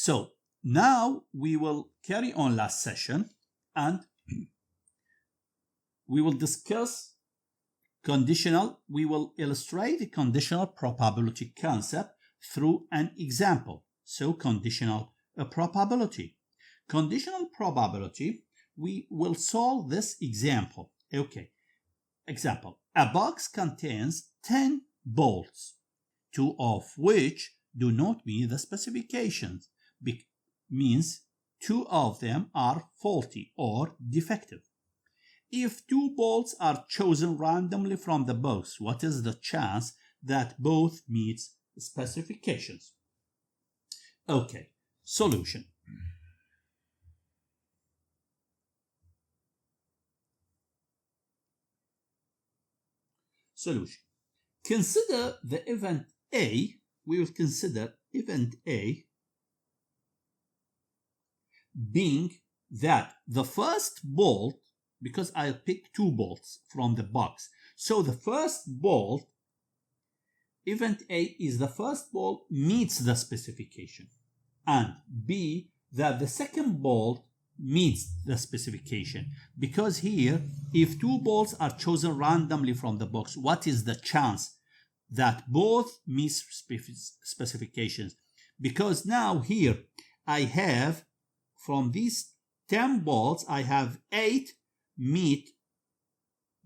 So now we will carry on last session and we will discuss we will illustrate the conditional probability concept through an example. So conditional probability. Conditional probability, we will solve this example. Okay, example. A box contains 10 bolts, 2 of which do not meet the specifications. Means 2 of them are faulty or defective. If 2 bolts are chosen randomly from the box, what is the chance that both meet specifications? Okay, solution. Solution. Consider the event A. We will consider event A being that the first bolt, because I'll pick 2 bolts from the box. So the first bolt, event A is the first bolt meets the specification. And B, that the second bolt meets the specification. Because here, if 2 bolts are chosen randomly from the box, what is the chance that both meet specifications? Because now here, I have, from these 10 bolts, I have 8 meet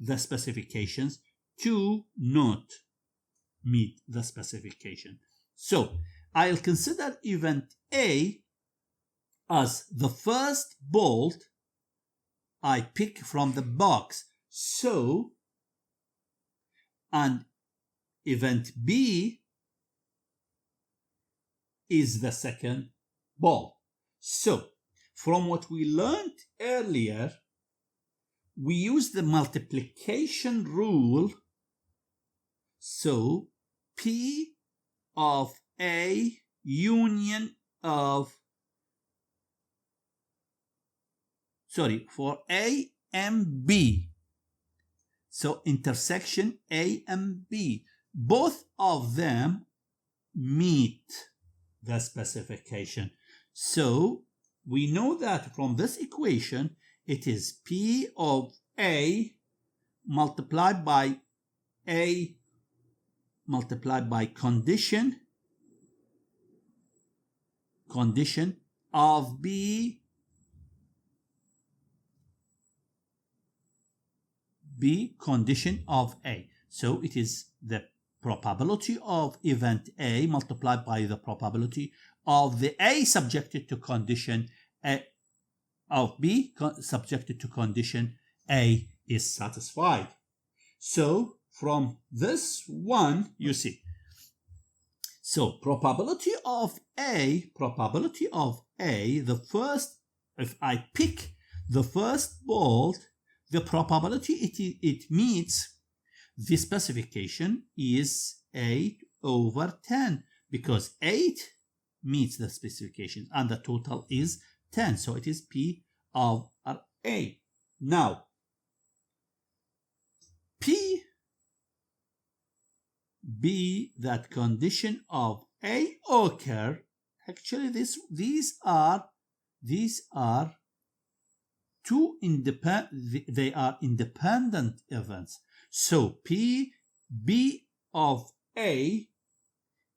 the specifications, 2 not meet the specification. So I'll consider event A as the first bolt I pick from the box. So, and event B is the second bolt. So, from what we learned earlier, we use the multiplication rule. So P of A union of, for A and B. So intersection A and B, both of them meet the specification. So we know that from this equation, it is P of A multiplied by A multiplied by condition of B condition of A. So it is the probability of event A multiplied by the probability of the A subjected to condition A of B subjected to condition A is satisfied. So from this one, you see, so probability of A, the first, if I pick the first bolt, the probability it meets the specification is 8/10, because 8 meets the specification and the total is 10. So it is P of A. Now, P B, that condition of A occur. Actually, these are two independent events. So P B of A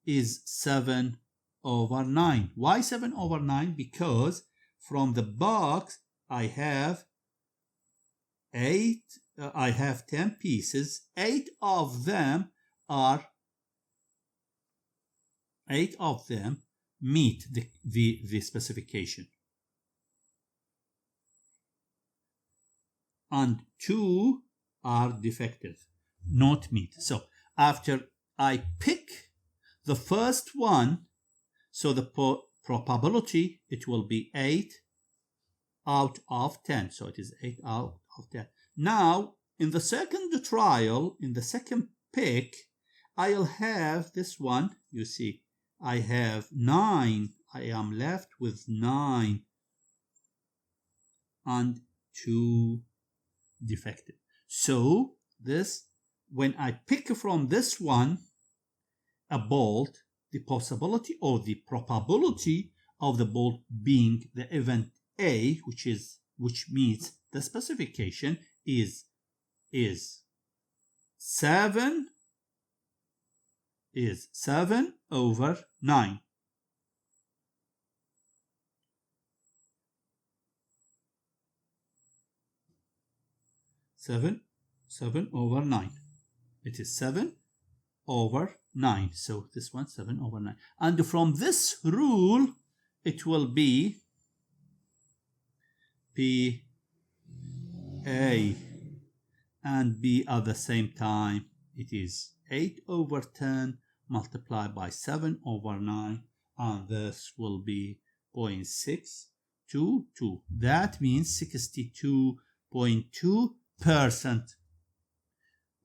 is 7/9. Why 7/9? Because from the box I have 10 pieces. 8 of them meet the specification, and 2 are defective, not meet. So after I pick the first one, so the probability, it will be 8/10. So it is 8/10. Now, in the second trial, in the second pick, I'll have this one. You see, I have 9. I am left with 9 and 2 defective. So this, when I pick from this one a bolt, the possibility or the probability of the bolt being the event A, which meets the specification, is 7 over 9. 7 over 9. It is 7 over 9. So this one, 7 over 9. And from this rule, it will be P A and B at the same time. It is 8 over 10 multiplied by 7 over 9. And this will be 0.622. That means 62.2%.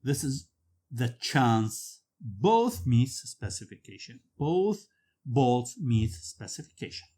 This is the chance both meets specification. Both bolts meet specification.